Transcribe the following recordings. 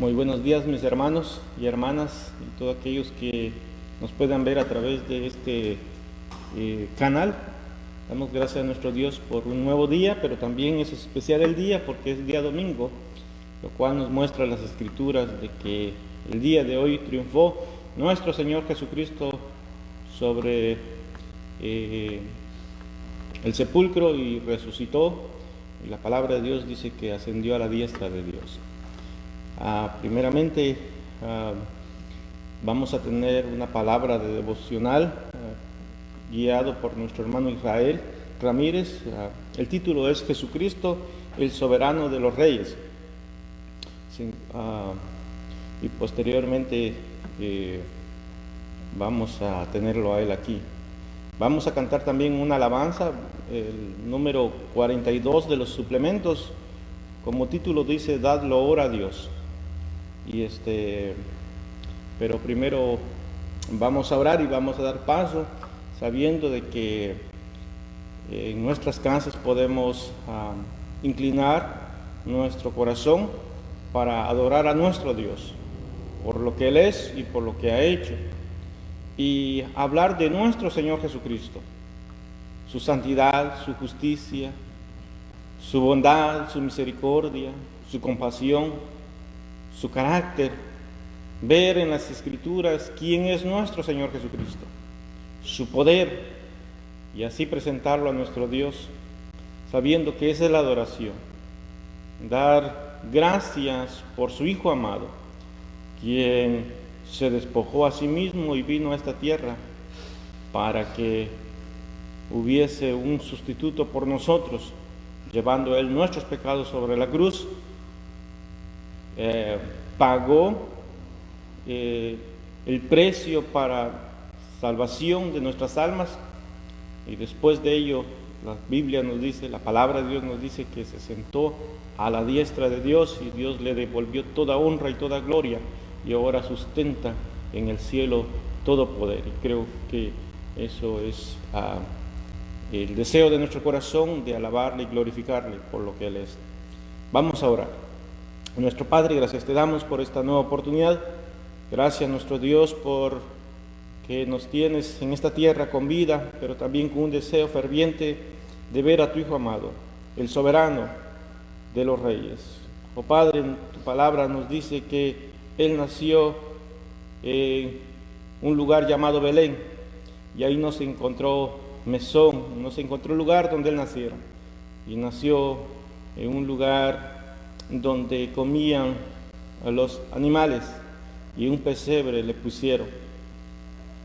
Muy buenos días, mis hermanos y hermanas y todos aquellos que nos puedan ver a través de este canal. Damos gracias a nuestro Dios por un nuevo día, pero también es especial el día porque es día domingo, lo cual nos muestra las escrituras de que el día de hoy triunfó nuestro Señor Jesucristo sobre el sepulcro y resucitó. Y la palabra de Dios dice que ascendió a la diestra de Dios. Primeramente, vamos a tener una palabra de devocional guiado por nuestro hermano Israel Ramírez. El título es Jesucristo, el soberano de los reyes. Y posteriormente vamos a tenerlo a él aquí. Vamos a cantar también una alabanza, el número 42 de los suplementos. Como título dice, dadlo ahora a Dios. Pero primero vamos a orar y vamos a dar paso, sabiendo de que en nuestras casas podemos inclinar nuestro corazón para adorar a nuestro Dios, por lo que Él es y por lo que ha hecho, y hablar de nuestro Señor Jesucristo, su santidad, su justicia, su bondad, su misericordia, su compasión, su carácter, ver en las Escrituras quién es nuestro Señor Jesucristo, su poder, y así presentarlo a nuestro Dios, sabiendo que esa es la adoración. Dar gracias por su Hijo amado, quien se despojó a sí mismo y vino a esta tierra para que hubiese un sustituto por nosotros, llevando Él nuestros pecados sobre la cruz. Pagó el precio para salvación de nuestras almas, y después de ello la Biblia nos dice, la palabra de Dios nos dice que se sentó a la diestra de Dios y Dios le devolvió toda honra y toda gloria, y ahora sustenta en el cielo todo poder. Y creo que eso es el deseo de nuestro corazón, de alabarle y glorificarle por lo que Él es. Vamos a orar. Nuestro Padre, gracias te damos por esta nueva oportunidad. Gracias, nuestro Dios, por que nos tienes en esta tierra con vida, pero también con un deseo ferviente de ver a tu Hijo amado, el soberano de los reyes. Oh Padre, en tu palabra nos dice que Él nació en un lugar llamado Belén, y ahí no se encontró mesón, no se encontró lugar donde Él naciera, y nació en un lugar donde comían a los animales, y un pesebre le pusieron.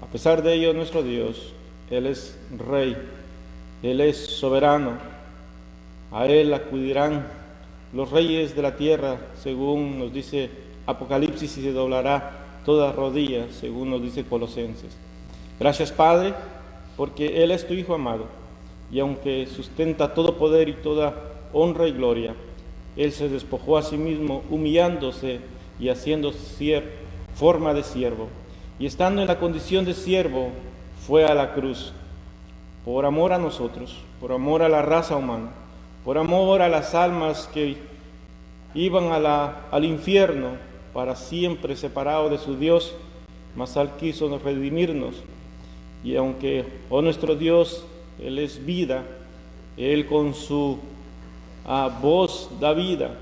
A pesar de ello, nuestro Dios, Él es Rey, Él es soberano. A Él acudirán los reyes de la tierra, según nos dice Apocalipsis, y se doblará toda rodilla, según nos dice Colosenses. Gracias, Padre, porque Él es tu Hijo amado, y aunque sustenta todo poder y toda honra y gloria, Él se despojó a sí mismo, humillándose y haciendo forma de siervo. Y estando en la condición de siervo, fue a la cruz, por amor a nosotros, por amor a la raza humana, por amor a las almas que iban al infierno, para siempre separado de su Dios, mas Él quiso redimirnos. Y aunque, oh nuestro Dios, Él es vida, Él con su voz da vida,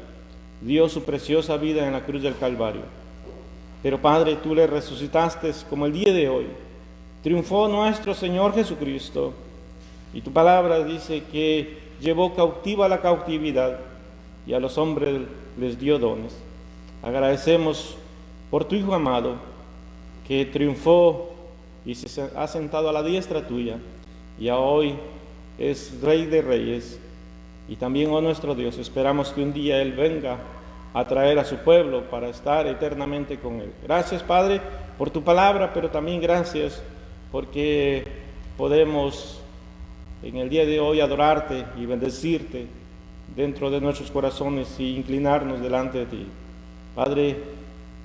dio su preciosa vida en la cruz del Calvario. Pero Padre, tú le resucitaste como el día de hoy. Triunfó nuestro Señor Jesucristo, y tu palabra dice que llevó cautiva la cautividad y a los hombres les dio dones. Agradecemos por tu Hijo amado, que triunfó y se ha sentado a la diestra tuya, y hoy es Rey de Reyes. Y también, oh nuestro Dios, esperamos que un día Él venga a traer a su pueblo para estar eternamente con Él. Gracias, Padre, por tu palabra, pero también gracias porque podemos en el día de hoy adorarte y bendecirte dentro de nuestros corazones y inclinarnos delante de ti. Padre,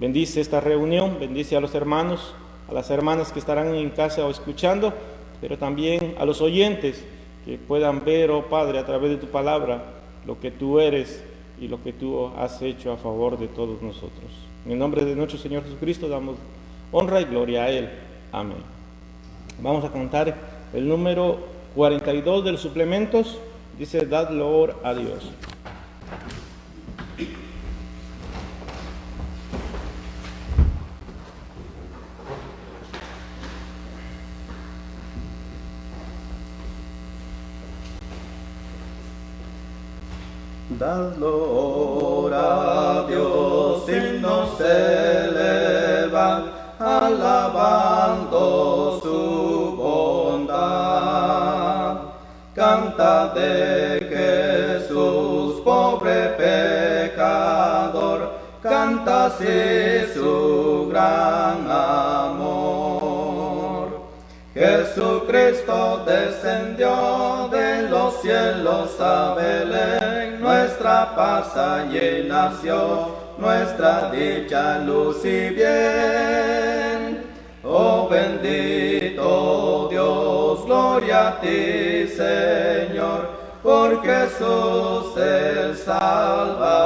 bendice esta reunión, bendice a los hermanos, a las hermanas que estarán en casa o escuchando, pero también a los oyentes que puedan ver, oh Padre, a través de tu palabra, lo que tú eres y lo que tú has hecho a favor de todos nosotros. En el nombre de nuestro Señor Jesucristo damos honra y gloria a Él. Amén. Vamos a cantar el número 42 de los suplementos. Dice, dad loor a Dios. Dad loor a Dios, himnos elevan, alabando su bondad. Canta de Jesús, pobre pecador, canta así su gran amor. Jesucristo descendió de los cielos a Belén, nuestra paz allí nació, nuestra dicha, luz y bien. Oh bendito Dios, gloria a ti, Señor, por Jesús el Salvador.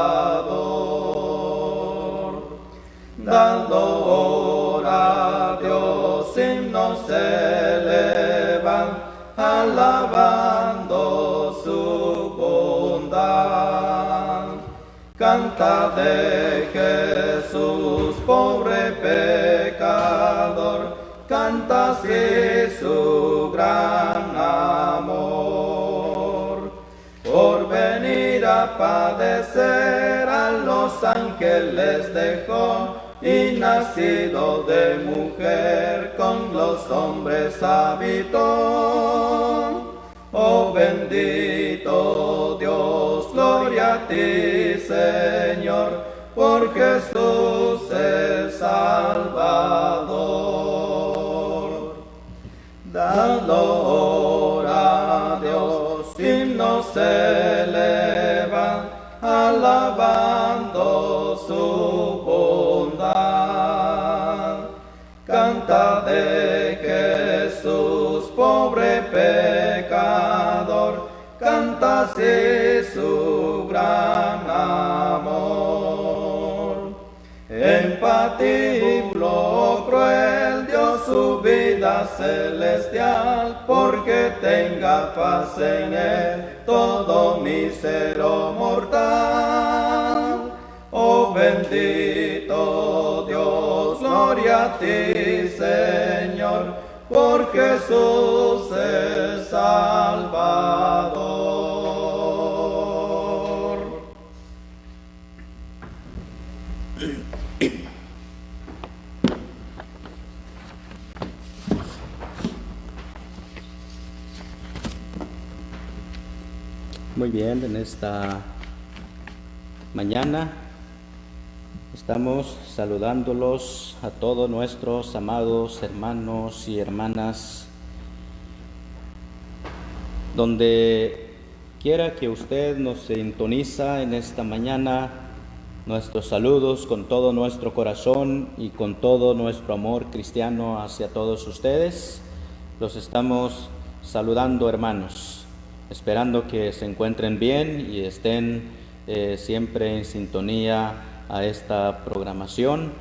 Dad loor a Dios, himnos se elevan, alabando su bondad. Canta de Jesús, pobre pecador, canta así su gran amor. Por venir a padecer a los ángeles dejó, y nacido de mujer con los hombres habitó. Oh bendito Dios, gloria a ti, Señor, por Jesús el Salvador. Dad loor a Dios, himnos se elevan, alabando su bondad. Canta de Jesús, pobre pecador, canta así su gran amor. En patíbulo cruel dio su vida celestial, porque tenga paz en él todo mísero mortal. Oh bendito Dios, gloria a ti, Señor, por Jesús el Salvador. Muy bien, en esta mañana estamos saludándolos a todos nuestros amados hermanos y hermanas, donde quiera que usted nos sintoniza en esta mañana. Nuestros saludos con todo nuestro corazón y con todo nuestro amor cristiano hacia todos ustedes. Los estamos saludando, hermanos, esperando que se encuentren bien y estén siempre en sintonía a esta programación,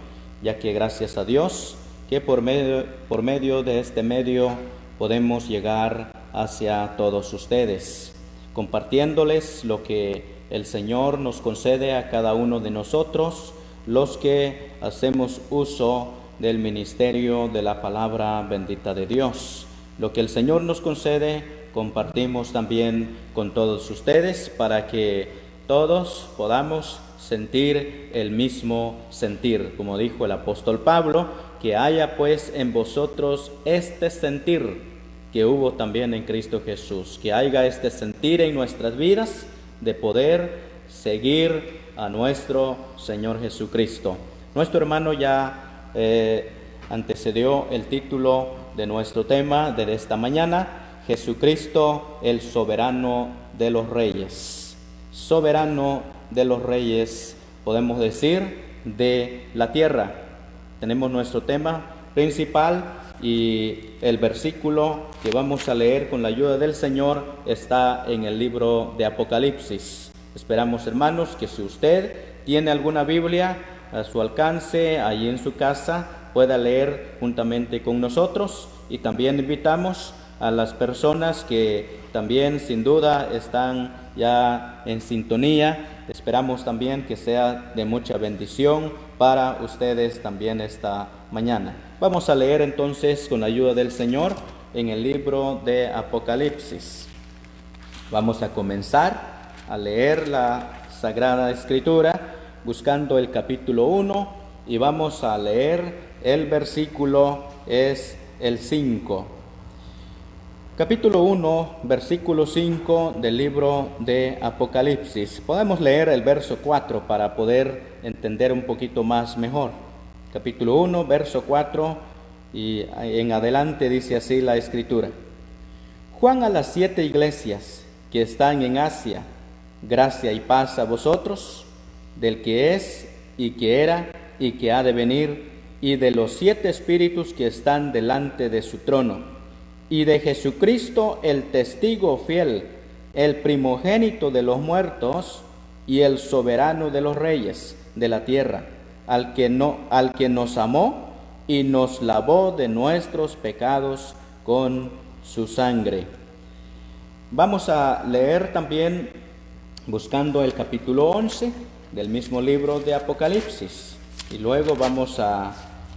ya que gracias a Dios que por medio de este medio podemos llegar hacia todos ustedes, compartiéndoles lo que el Señor nos concede a cada uno de nosotros, los que hacemos uso del ministerio de la palabra bendita de Dios. Lo que el Señor nos concede, compartimos también con todos ustedes para que todos podamos sentir el mismo sentir. Como dijo el apóstol Pablo, que haya pues en vosotros este sentir que hubo también en Cristo Jesús, que haya este sentir en nuestras vidas de poder seguir a nuestro Señor Jesucristo. Nuestro hermano ya antecedió el título de nuestro tema de esta mañana: Jesucristo, el soberano de los reyes. Soberano de los reyes, podemos decir, de la tierra. Tenemos nuestro tema principal y el versículo que vamos a leer con la ayuda del Señor está en el libro de Apocalipsis. Esperamos, hermanos, que si usted tiene alguna Biblia a su alcance, ahí en su casa, pueda leer juntamente con nosotros. Y también invitamos a las personas que también sin duda están ya en sintonía. Esperamos también que sea de mucha bendición para ustedes también esta mañana. Vamos a leer entonces con la ayuda del Señor en el libro de Apocalipsis. Vamos a comenzar a leer la Sagrada Escritura buscando el capítulo 1 y vamos a leer el versículo, es el 5. Capítulo 1, versículo 5 del libro de Apocalipsis. Podemos leer el verso 4 para poder entender un poquito más mejor. Capítulo 1, verso 4 y en adelante dice así la Escritura. Juan a las 7 iglesias que están en Asia, gracia y paz a vosotros, del que es y que era y que ha de venir, y de los 7 espíritus que están delante de su trono, y de Jesucristo el testigo fiel, el primogénito de los muertos y el soberano de los reyes de la tierra, al que nos amó y nos lavó de nuestros pecados con su sangre. Vamos a leer también buscando el capítulo 11 del mismo libro de Apocalipsis y luego vamos a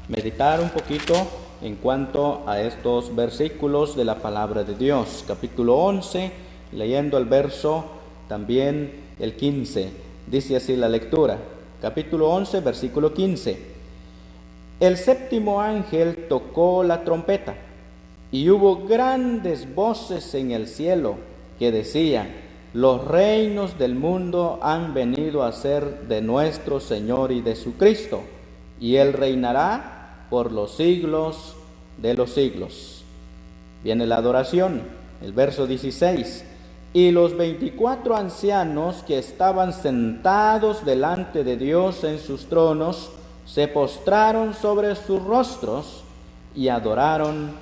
meditar un poquito en cuanto a estos versículos de la palabra de Dios. Capítulo 11, leyendo el verso también el 15. Dice así la lectura. Capítulo 11, versículo 15. El séptimo ángel tocó la trompeta, y hubo grandes voces en el cielo que decían: los reinos del mundo han venido a ser de nuestro Señor y de su Cristo, y Él reinará por los siglos de los siglos. Viene la adoración, el verso 16. Y los 24 ancianos que estaban sentados delante de Dios en sus tronos, se postraron sobre sus rostros y adoraron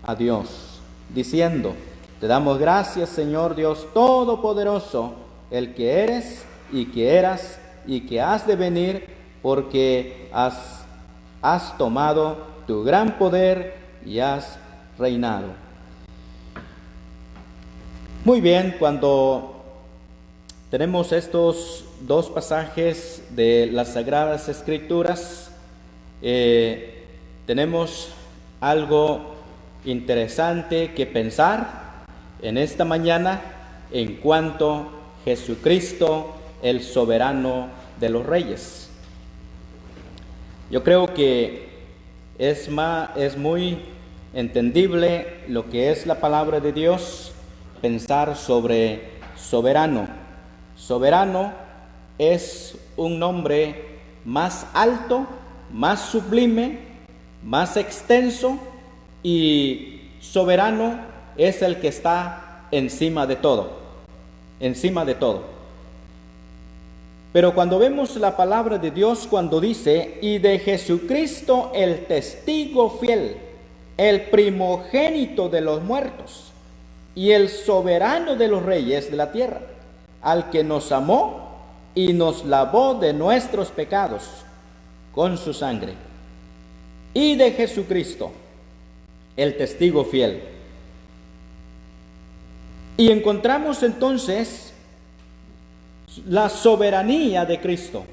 a Dios, diciendo: te damos gracias, Señor Dios Todopoderoso, el que eres y que eras y que has de venir, porque has tomado tu gran poder y has reinado. Muy bien, cuando tenemos estos dos pasajes de las Sagradas Escrituras, tenemos algo interesante que pensar en esta mañana en cuanto a Jesucristo, el soberano de los reyes. Yo creo que es muy entendible lo que es la palabra de Dios, pensar sobre soberano. Soberano es un nombre más alto, más sublime, más extenso, y soberano es el que está encima de todo, encima de todo. Pero cuando vemos la palabra de Dios, cuando dice: y de Jesucristo el testigo fiel, el primogénito de los muertos y el soberano de los reyes de la tierra, al que nos amó y nos lavó de nuestros pecados con su sangre. Y de Jesucristo el testigo fiel. Y encontramos entonces la soberanía de Cristo.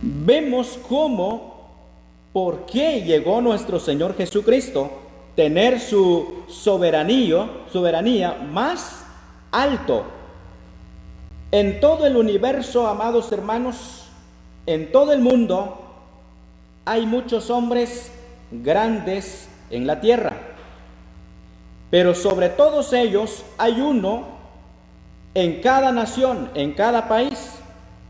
Vemos por qué llegó nuestro Señor Jesucristo tener su soberanía más alto. En todo el universo, amados hermanos, en todo el mundo, hay muchos hombres grandes en la tierra, pero sobre todos ellos hay uno en cada nación, en cada país.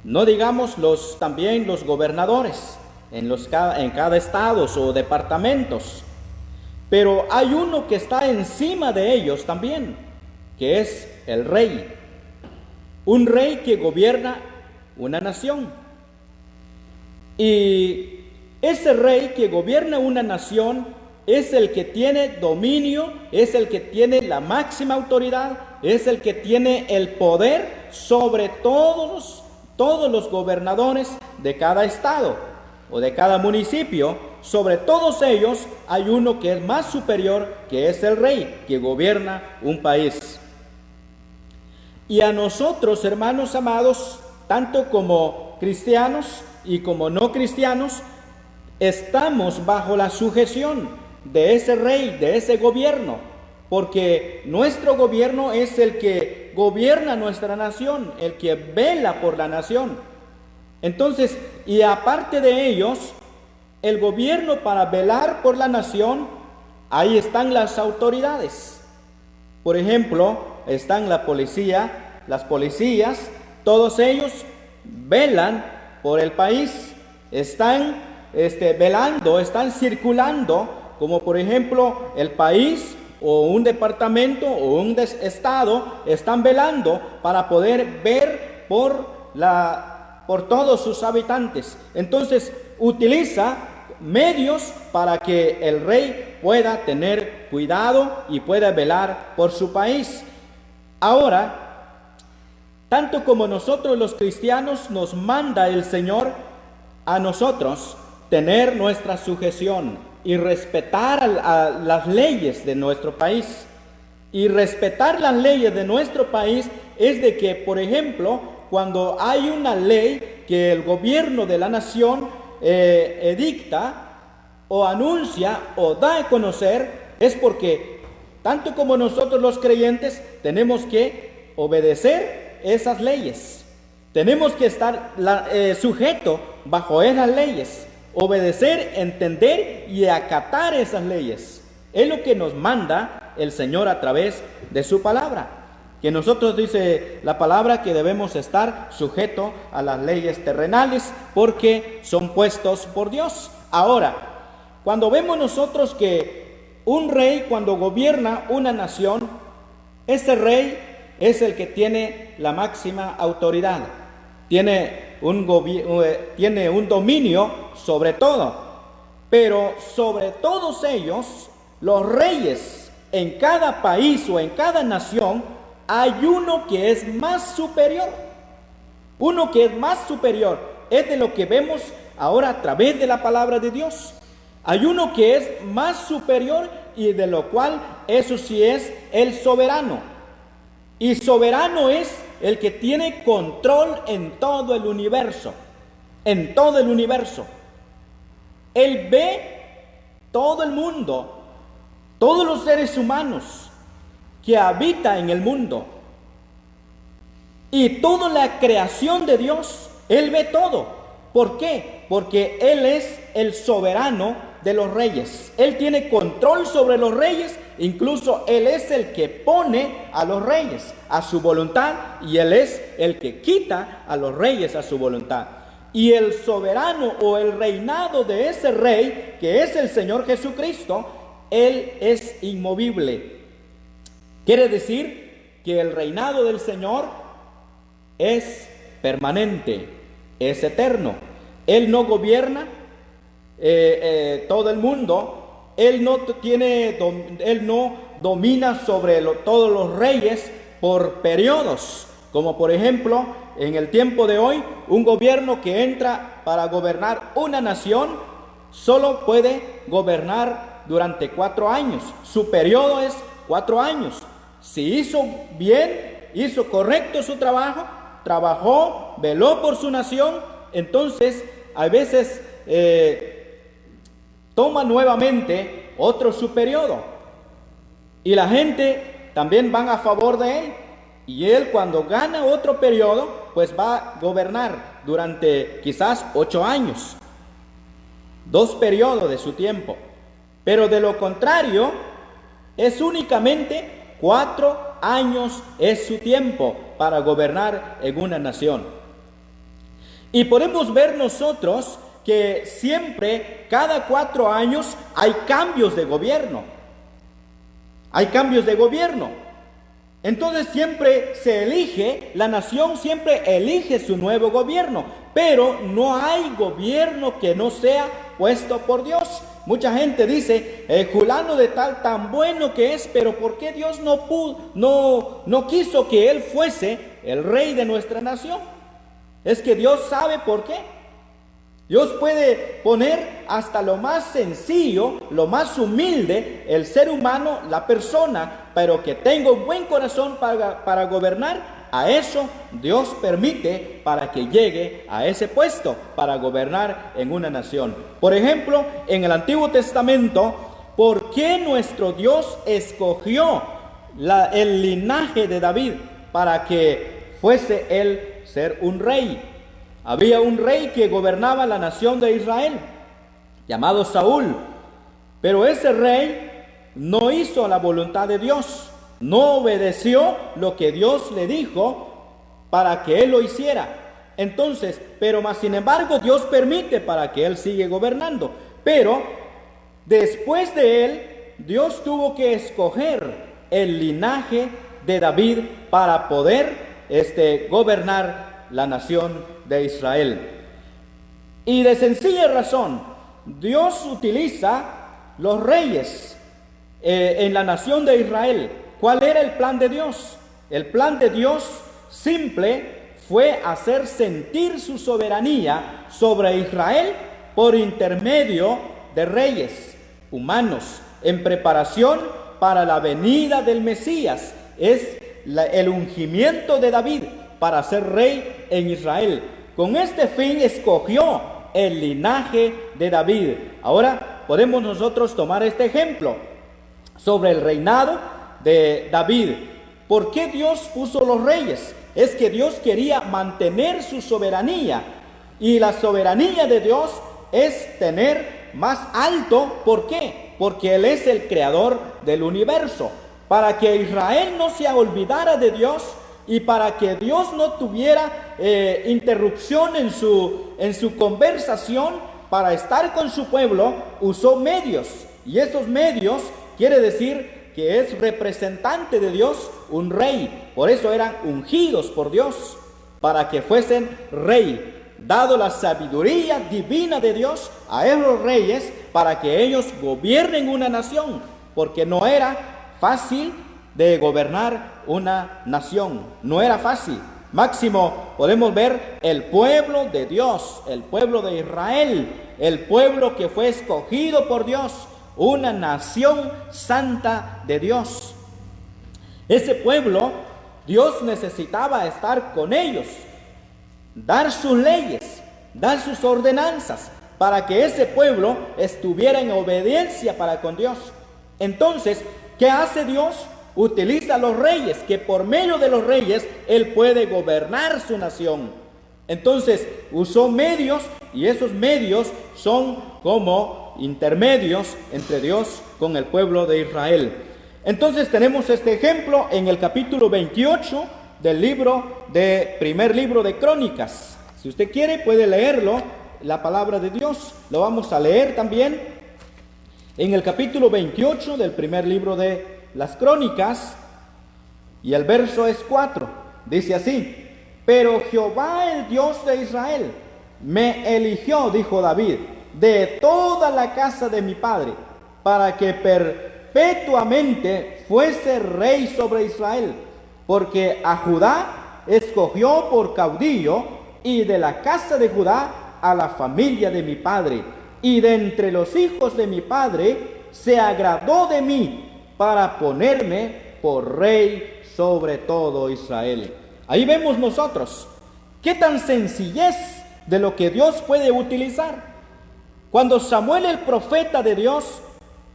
No digamos también los gobernadores en cada estado o departamentos, pero hay uno que está encima de ellos también, que es el rey. Un rey que gobierna una nación. Y ese rey que gobierna una nación es el que tiene dominio, es el que tiene la máxima autoridad, es el que tiene el poder sobre todos los gobernadores de cada estado o de cada municipio. Sobre todos ellos hay uno que es más superior, que es el rey, que gobierna un país. Y a nosotros, hermanos amados, tanto como cristianos y como no cristianos, estamos bajo la sujeción de ese rey, de ese gobierno, porque nuestro gobierno es el que gobierna nuestra nación, el que vela por la nación. Entonces, y aparte de ellos, el gobierno para velar por la nación, ahí están las autoridades. Por ejemplo, están la policía, las policías, todos ellos velan por el país, están velando, están circulando, como por ejemplo el país o un departamento o un estado, están velando para poder ver por todos sus habitantes. Entonces utiliza medios para que el rey pueda tener cuidado y pueda velar por su país. Ahora, tanto como nosotros los cristianos, nos manda el Señor a nosotros tener nuestra sujeción y respetar a las leyes de nuestro país. Y respetar las leyes de nuestro país es de que, por ejemplo, cuando hay una ley que el gobierno de la nación edicta o anuncia o da a conocer, es porque tanto como nosotros los creyentes tenemos que obedecer esas leyes. Tenemos que estar sujeto bajo esas leyes, obedecer, entender y acatar esas leyes. Es lo que nos manda el Señor a través de su palabra. Que nosotros, dice la palabra, que debemos estar sujetos a las leyes terrenales porque son puestos por Dios. Ahora, cuando vemos nosotros que un rey, cuando gobierna una nación, ese rey es el que tiene la máxima autoridad, tiene un dominio sobre todo, pero sobre todos ellos, los reyes en cada país o en cada nación, hay uno que es más superior. Uno que es más superior es de lo que vemos ahora a través de la palabra de Dios. Hay uno que es más superior y de lo cual eso sí es el soberano. Y soberano es el que tiene control en todo el universo. En todo el universo. Él ve todo el mundo, todos los seres humanos que habitan en el mundo. Y toda la creación de Dios, Él ve todo. ¿Por qué? Porque Él es el soberano de los reyes. Él tiene control sobre los reyes. Incluso Él es el que pone a los reyes a su voluntad y Él es el que quita a los reyes a su voluntad. Y el soberano o el reinado de ese rey, que es el Señor Jesucristo, Él es inmovible. Quiere decir que el reinado del Señor es permanente, es eterno. Él no gobierna todo el mundo. Él no domina sobre todos los reyes por periodos, como por ejemplo en el tiempo de hoy, un gobierno que entra para gobernar una nación solo puede gobernar durante 4 años. Su periodo es 4 años. Si hizo bien, hizo correcto su trabajo, trabajó, veló por su nación, entonces a veces toma nuevamente otro su periodo. Y la gente también van a favor de él. Y él, cuando gana otro periodo, pues va a gobernar durante quizás 8 años. 2 periodos de su tiempo. Pero de lo contrario, es únicamente 4 años es su tiempo para gobernar en una nación. Y podemos ver nosotros que siempre, cada 4 años, hay cambios de gobierno. Hay cambios de gobierno. Entonces siempre se elige, la nación siempre elige su nuevo gobierno, pero no hay gobierno que no sea puesto por Dios. Mucha gente dice, fulano de tal, tan bueno que es, pero ¿por qué Dios no quiso que él fuese el rey de nuestra nación? Es que Dios sabe por qué. Dios puede poner hasta lo más sencillo, lo más humilde, el ser humano, la persona, pero que tenga un buen corazón para gobernar. A eso Dios permite para que llegue a ese puesto, para gobernar en una nación. Por ejemplo, en el Antiguo Testamento, ¿por qué nuestro Dios escogió el linaje de David para que fuese él ser un rey? Había un rey que gobernaba la nación de Israel, llamado Saúl, pero ese rey no hizo la voluntad de Dios, no obedeció lo que Dios le dijo para que él lo hiciera. Entonces, más sin embargo, Dios permite para que él siga gobernando. Pero después de él, Dios tuvo que escoger el linaje de David para poder gobernar la nación de Israel. Y de sencilla razón, Dios utiliza los reyes en la nación de Israel. ¿Cuál era el plan de Dios? El plan de Dios simple fue hacer sentir su soberanía sobre Israel por intermedio de reyes humanos en preparación para la venida del Mesías. Es el ungimiento de David para ser rey en Israel. Con este fin escogió el linaje de David. Ahora podemos nosotros tomar este ejemplo sobre el reinado de David. ¿Por qué Dios puso los reyes? Es que Dios quería mantener su soberanía, y la soberanía de Dios es tener más alto. ¿Por qué? Porque Él es el creador del universo. Para que Israel no se olvidara de Dios y para que Dios no tuviera interrupción en su conversación para estar con su pueblo, usó medios, y esos medios quiere decir que es representante de Dios, un rey. Por eso eran ungidos por Dios, para que fuesen rey. Dado la sabiduría divina de Dios a esos reyes, para que ellos gobiernen una nación, porque no era fácil de gobernar una nación, no era fácil. Máximo podemos ver el pueblo de Dios, el pueblo de Israel, el pueblo que fue escogido por Dios, una nación santa de Dios. Ese pueblo, Dios necesitaba estar con ellos, dar sus leyes, dar sus ordenanzas, para que ese pueblo estuviera en obediencia para con Dios. Entonces, ¿qué hace Dios? Utiliza a los reyes, que por medio de los reyes Él puede gobernar su nación. Entonces, usó medios, y esos medios son como intermedios entre Dios con el pueblo de Israel. Entonces tenemos este ejemplo en el capítulo 28 del primer libro de Crónicas. Si usted quiere puede leerlo, la palabra de Dios. Lo vamos a leer también en el capítulo 28 del primer libro de las Crónicas, y el verso es 4. Dice así: pero Jehová, el Dios de Israel, me eligió, dijo David, de toda la casa de mi padre, para que perpetuamente fuese rey sobre Israel, porque a Judá escogió por caudillo, y de la casa de Judá a la familia de mi padre, y de entre los hijos de mi padre se agradó de mí, para ponerme por rey sobre todo Israel. Ahí vemos nosotros qué tan sencillez de lo que Dios puede utilizar. Cuando Samuel, el profeta de Dios,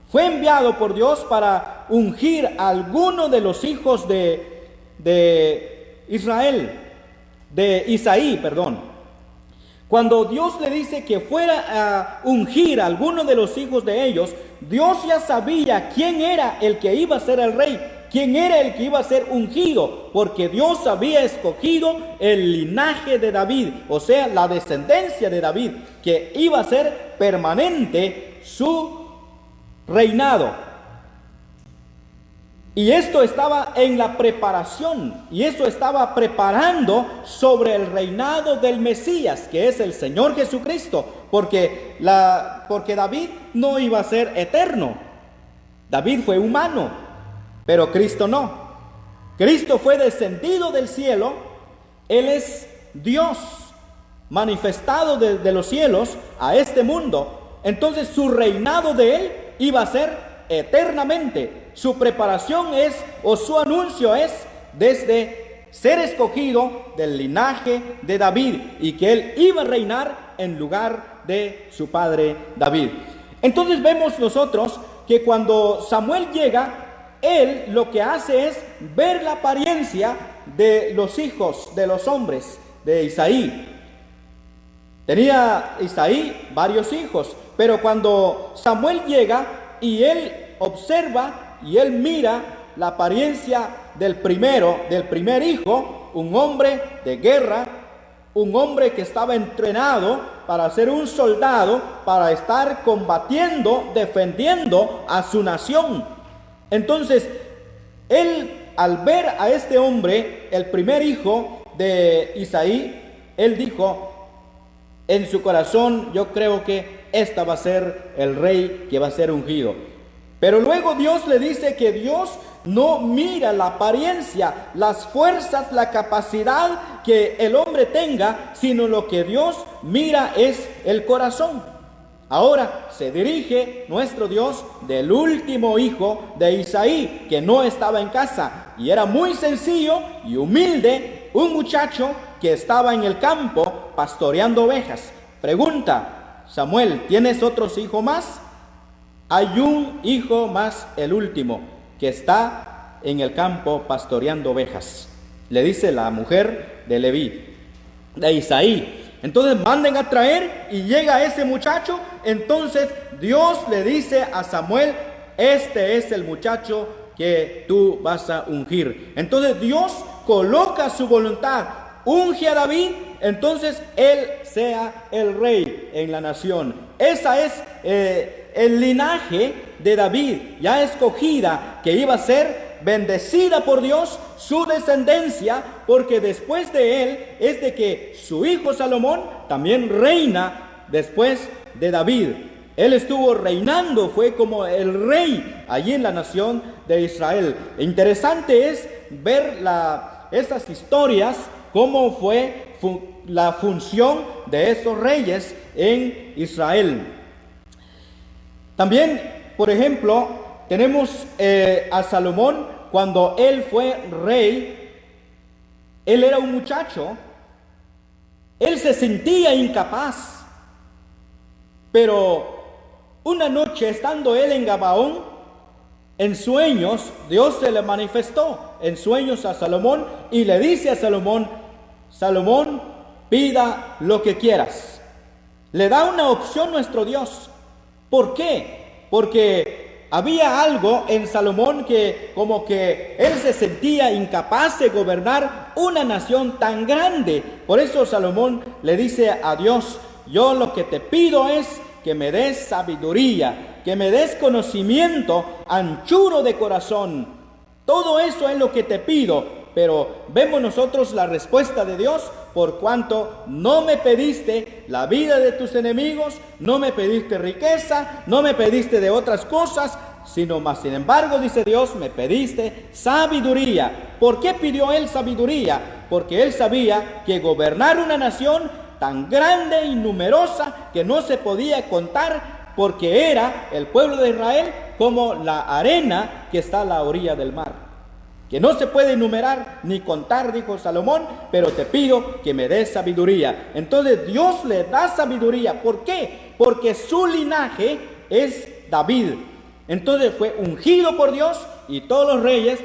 fue enviado por Dios para ungir a alguno de los hijos de Isaí, cuando Dios le dice que fuera a ungir a alguno de los hijos de ellos, Dios ya sabía quién era el que iba a ser el rey, quién era el que iba a ser ungido, porque Dios había escogido el linaje de David, o sea, la descendencia de David, que iba a ser permanente su reinado. Y esto estaba en la preparación, y eso estaba preparando sobre el reinado del Mesías, que es el Señor Jesucristo, porque David no iba a ser eterno. David fue humano, pero Cristo no. Cristo fue descendido del cielo, Él es Dios manifestado de los cielos a este mundo. Entonces su reinado de Él iba a ser eternamente. Su preparación es, o su anuncio es, desde ser escogido del linaje de David, y que él iba a reinar en lugar de su padre David. Entonces vemos nosotros que cuando Samuel llega, él lo que hace es ver la apariencia de los hijos de los hombres de Isaí. Tenía Isaí varios hijos, pero cuando Samuel llega y él observa y él mira la apariencia del primer hijo, un hombre de guerra, un hombre que estaba entrenado para ser un soldado, para estar combatiendo, defendiendo a su nación. Entonces, él, al ver a este hombre, el primer hijo de Isaí, él dijo en su corazón: yo creo que esta va a ser el rey que va a ser ungido. Pero luego Dios le dice que Dios no mira la apariencia, las fuerzas, la capacidad que el hombre tenga, sino lo que Dios mira es el corazón. Ahora se dirige nuestro Dios del último hijo de Isaí, que no estaba en casa, y era muy sencillo y humilde, un muchacho que estaba en el campo pastoreando ovejas. Pregunta: Samuel, ¿tienes otros hijos más? Hay un hijo más, el último, que está en el campo pastoreando ovejas. Le dice la mujer de Leví, de Isaí. Entonces manden a traer, y llega ese muchacho. Entonces Dios le dice a Samuel: este es el muchacho que tú vas a ungir. Entonces Dios coloca su voluntad, unge a David, entonces él sea el rey en la nación. Esa es el linaje de David, ya escogida, que iba a ser bendecida por Dios, su descendencia, porque después de él es de que su hijo Salomón también reina después de David. Él estuvo reinando, fue como el rey allí en la nación de Israel. Interesante es ver estas historias, cómo fue la función de estos reyes en Israel. También, por ejemplo, tenemos a Salomón. Cuando él fue rey, él era un muchacho, él se sentía incapaz, pero una noche, estando él en Gabaón, en sueños, Dios se le manifestó en sueños a Salomón y le dice a Salomón: Salomón, pida lo que quieras. Le da una opción nuestro Dios. ¿Por qué? Porque había algo en Salomón que como que él se sentía incapaz de gobernar una nación tan grande. Por eso Salomón le dice a Dios: yo lo que te pido es que me des sabiduría, que me des conocimiento, anchura de corazón. Todo eso es lo que te pido. Pero vemos nosotros la respuesta de Dios: por cuanto no me pediste la vida de tus enemigos, no me pediste riqueza, no me pediste de otras cosas, sino más sin embargo, dice Dios, me pediste sabiduría. ¿Por qué pidió él sabiduría? Porque él sabía que gobernar una nación tan grande y numerosa que no se podía contar, porque era el pueblo de Israel como la arena que está a la orilla del mar, que no se puede enumerar ni contar, dijo Salomón, pero te pido que me des sabiduría. Entonces Dios le da sabiduría. ¿Por qué? Porque su linaje es David. Entonces fue ungido por Dios, y todos los reyes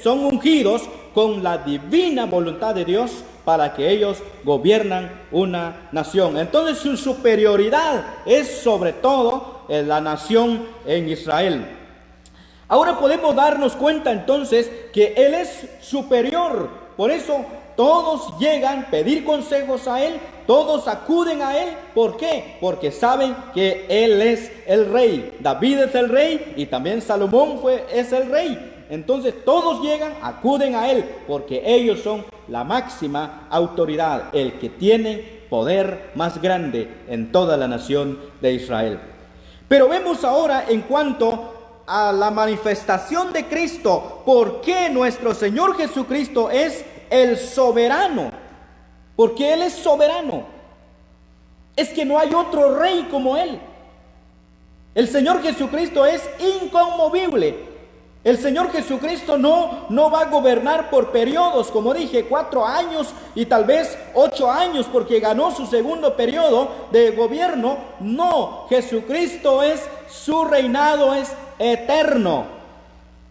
son ungidos con la divina voluntad de Dios para que ellos gobiernan una nación. Entonces su superioridad es sobre todo en la nación en Israel. Ahora podemos darnos cuenta entonces que Él es superior. Por eso todos llegan a pedir consejos a Él, todos acuden a Él. ¿Por qué? Porque saben que Él es el rey. David es el rey y también Salomón es el rey. Entonces todos llegan, acuden a Él, porque ellos son la máxima autoridad, el que tiene poder más grande en toda la nación de Israel. Pero vemos ahora en cuanto a la manifestación de Cristo, ¿por qué nuestro Señor Jesucristo es el soberano? Porque Él es soberano. Es que no hay otro rey como Él. El Señor Jesucristo es inconmovible. El Señor Jesucristo no va a gobernar por periodos, como dije, 4 años y tal vez 8 años, porque ganó su segundo periodo de gobierno. No, Jesucristo su reinado es eterno.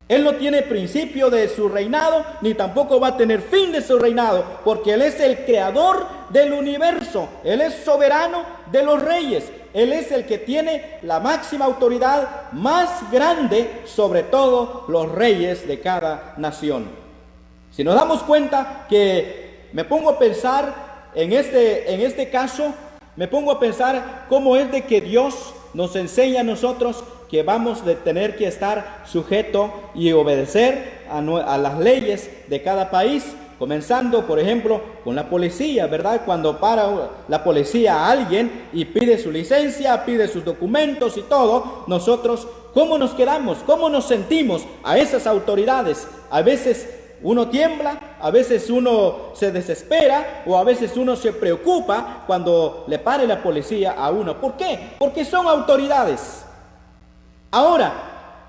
Él no tiene principio de su reinado, ni tampoco va a tener fin de su reinado, porque Él es el creador del universo. Él es soberano de los reyes. Él es el que tiene la máxima autoridad más grande sobre todos los reyes de cada nación. Si nos damos cuenta que me pongo a pensar en este caso, me pongo a pensar cómo es de que Dios nos enseña a nosotros que vamos a tener que estar sujetos y obedecer a las leyes de cada país. Comenzando, por ejemplo, con la policía, ¿verdad? Cuando para la policía a alguien y pide su licencia, pide sus documentos y todo, nosotros, ¿cómo nos quedamos? ¿Cómo nos sentimos a esas autoridades? A veces uno tiembla, a veces uno se desespera o a veces uno se preocupa cuando le pare la policía a uno. ¿Por qué? Porque son autoridades. Ahora,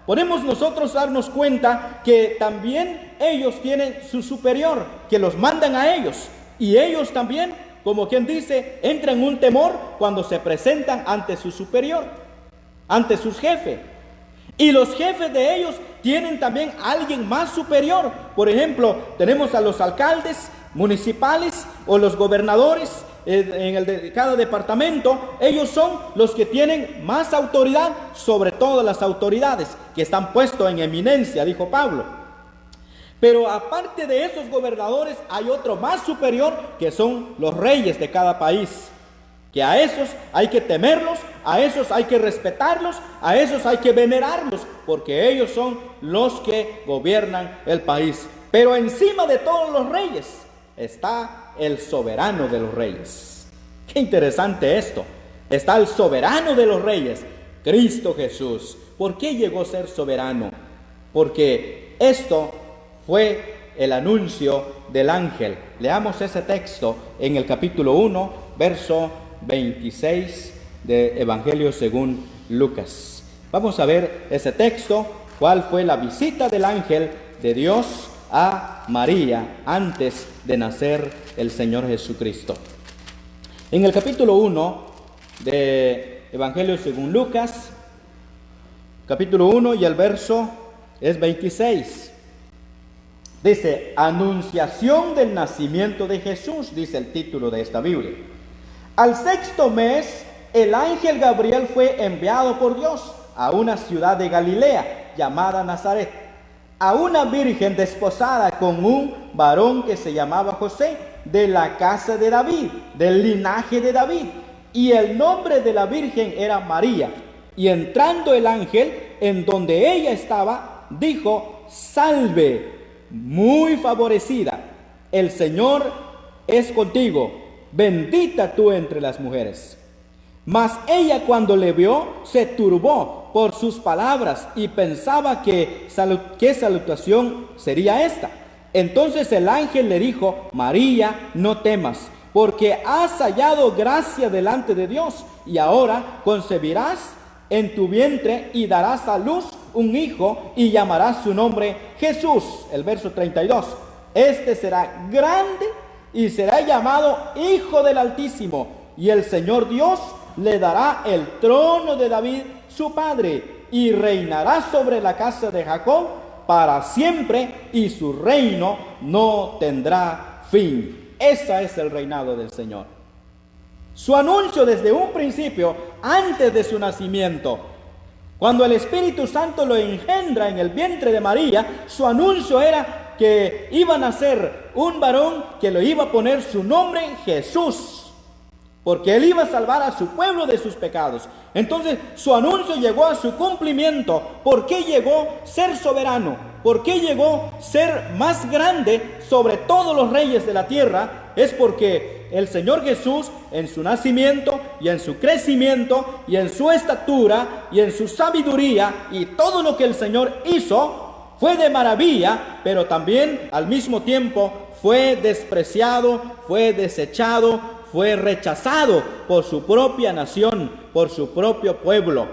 podemos nosotros darnos cuenta que también ellos tienen su superior, que los mandan a ellos. Y ellos también, como quien dice, entran en un temor cuando se presentan ante su superior, ante sus jefes. Y los jefes de ellos tienen también a alguien más superior. Por ejemplo, tenemos a los alcaldes municipales o los gobernadores en cada departamento. Ellos son los que tienen más autoridad sobre todas las autoridades, que están puestos en eminencia, dijo Pablo. Pero aparte de esos gobernadores hay otro más superior, que son los reyes de cada país, que a esos hay que temerlos, a esos hay que respetarlos, a esos hay que venerarlos, porque ellos son los que gobiernan el país. Pero encima de todos los reyes está el soberano de los reyes. Qué interesante esto. Está el soberano de los reyes, Cristo Jesús. ¿Por qué llegó a ser soberano? Porque esto fue el anuncio del ángel. Leamos ese texto en el capítulo 1, verso 26 de Evangelio según Lucas. Vamos a ver ese texto, cuál fue la visita del ángel de Dios a María antes de nacer el Señor Jesucristo. En el capítulo 1 de Evangelio según Lucas, capítulo 1 y el verso es 26. Dice, anunciación del nacimiento de Jesús, dice el título de esta Biblia. Al 6º mes, el ángel Gabriel fue enviado por Dios a una ciudad de Galilea llamada Nazaret, a una virgen desposada con un varón que se llamaba José, de la casa de David, del linaje de David. Y el nombre de la virgen era María. Y entrando el ángel en donde ella estaba, dijo, salve, muy favorecida, el Señor es contigo, bendita tú entre las mujeres. Mas ella cuando le vio, se turbó por sus palabras y pensaba qué salutación sería esta. Entonces el ángel le dijo, María, no temas, porque has hallado gracia delante de Dios, y ahora concebirás en tu vientre y darás a luz un hijo y llamarás su nombre Jesús. El verso 32. Este será grande y será llamado Hijo del Altísimo, y el Señor Dios le dará el trono de David su padre, y reinará sobre la casa de Jacob para siempre, y su reino no tendrá fin. Ese es el reinado del Señor. Su anuncio desde un principio, antes de su nacimiento, cuando el Espíritu Santo lo engendra en el vientre de María, su anuncio era que iba a nacer un varón que le iba a poner su nombre Jesús, porque él iba a salvar a su pueblo de sus pecados. Entonces su anuncio llegó a su cumplimiento. ¿Por qué llegó a ser soberano? ¿Por qué llegó a ser más grande sobre todos los reyes de la tierra? Es porque el Señor Jesús, en su nacimiento y en su crecimiento y en su estatura y en su sabiduría y todo lo que el Señor hizo fue de maravilla, pero también al mismo tiempo fue despreciado, fue desechado, fue rechazado por su propia nación, por su propio pueblo,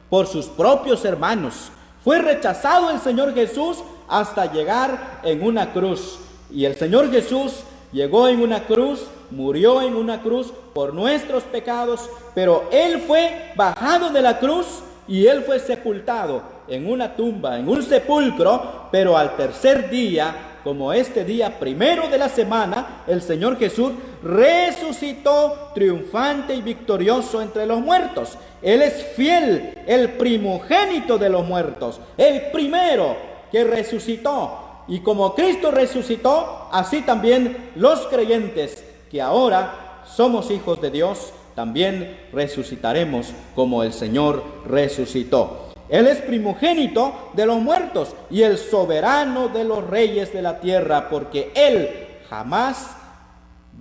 por sus propios hermanos. Fue rechazado el Señor Jesús hasta llegar en una cruz. Y el Señor Jesús llegó en una cruz, murió en una cruz por nuestros pecados, pero Él fue bajado de la cruz y Él fue sepultado en una tumba, en un sepulcro, pero al tercer día, como este día primero de la semana, el Señor Jesús resucitó triunfante y victorioso entre los muertos. Él es fiel, el primogénito de los muertos, el primero que resucitó. Y como Cristo resucitó, así también los creyentes que ahora somos hijos de Dios, también resucitaremos como el Señor resucitó. Él es primogénito de los muertos y el soberano de los reyes de la tierra, porque Él jamás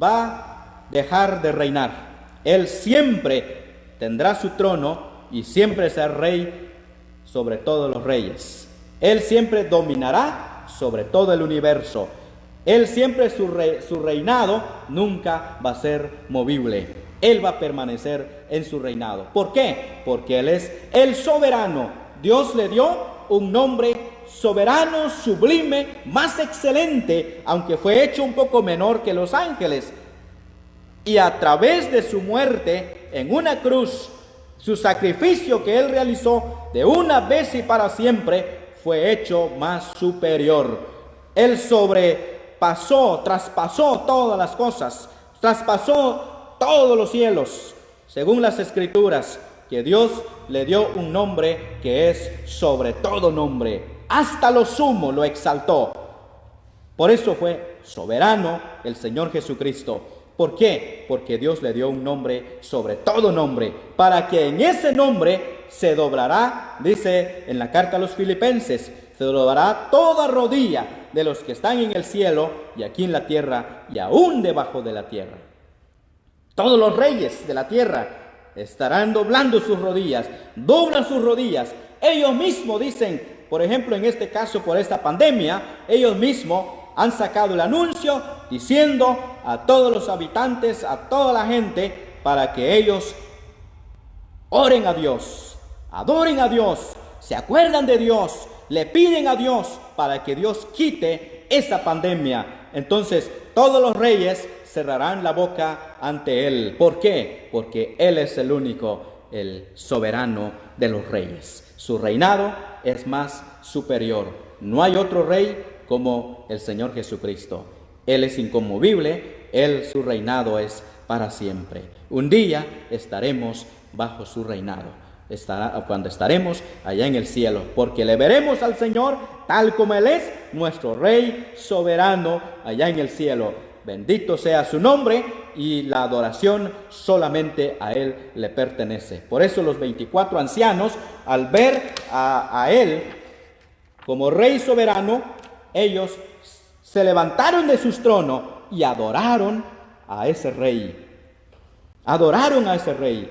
va a dejar de reinar. Él siempre tendrá su trono y siempre será rey sobre todos los reyes. Él siempre dominará sobre todo el universo. Él siempre, su reinado nunca va a ser movible. Él va a permanecer en su reinado. ¿Por qué? Porque Él es el soberano. Dios le dio un nombre soberano, sublime, más excelente, aunque fue hecho un poco menor que los ángeles. Y a través de su muerte en una cruz, su sacrificio que Él realizó de una vez y para siempre, fue hecho más superior. Él traspasó todas las cosas, traspasó todos los cielos, según las Escrituras, que Dios le dio un nombre que es sobre todo nombre, hasta lo sumo lo exaltó. Por eso fue soberano el Señor Jesucristo. ¿Por qué? Porque Dios le dio un nombre sobre todo nombre, para que en ese nombre se doblará, dice en la carta a los Filipenses, se doblará toda rodilla de los que están en el cielo y aquí en la tierra y aún debajo de la tierra. Todos los reyes de la tierra estarán doblando sus rodillas, doblan sus rodillas. Ellos mismos dicen, por ejemplo, en este caso por esta pandemia, ellos mismos han sacado el anuncio diciendo a todos los habitantes, a toda la gente, para que ellos oren a Dios, adoren a Dios, se acuerdan de Dios, le piden a Dios para que Dios quite esta pandemia. Entonces todos los reyes cerrarán la boca ante Él. ¿Por qué? Porque Él es el único, el soberano de los reyes. Su reinado es más superior. No hay otro rey como el Señor Jesucristo. Él es inconmovible, su reinado es para siempre. Un día estaremos bajo su reinado, cuando estaremos allá en el cielo, porque le veremos al Señor tal como Él es, nuestro Rey soberano allá en el cielo. Bendito sea su nombre y la adoración solamente a Él le pertenece. Por eso los 24 ancianos, al ver a Él como Rey soberano, ellos se levantaron de sus tronos y adoraron a ese Rey. Adoraron a ese Rey,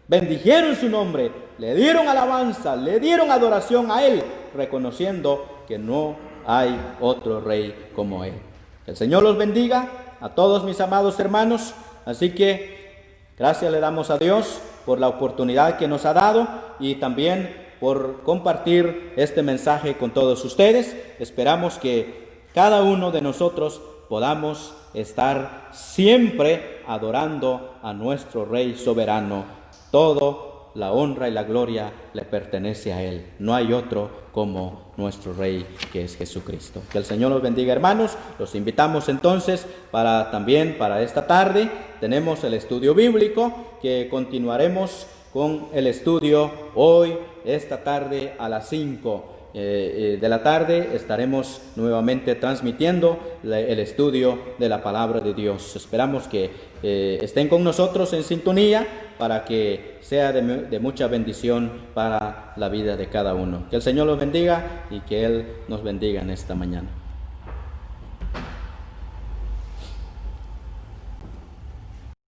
bendijeron su nombre, le dieron alabanza, le dieron adoración a Él, reconociendo que no hay otro Rey como Él. El Señor los bendiga a todos mis amados hermanos. Así que gracias le damos a Dios por la oportunidad que nos ha dado y también por compartir este mensaje con todos ustedes. Esperamos que cada uno de nosotros podamos estar siempre adorando a nuestro Rey soberano. Todo la honra y la gloria le pertenece a Él. No hay otro como nuestro Rey, que es Jesucristo. Que el Señor los bendiga, hermanos. Los invitamos entonces para esta tarde. Tenemos el estudio bíblico, que continuaremos con el estudio hoy, esta tarde a las 5 de la tarde. Estaremos nuevamente transmitiendo el estudio de la palabra de Dios. Esperamos que estén con nosotros en sintonía para que sea de mucha bendición para la vida de cada uno. Que el Señor los bendiga y que Él nos bendiga en esta mañana.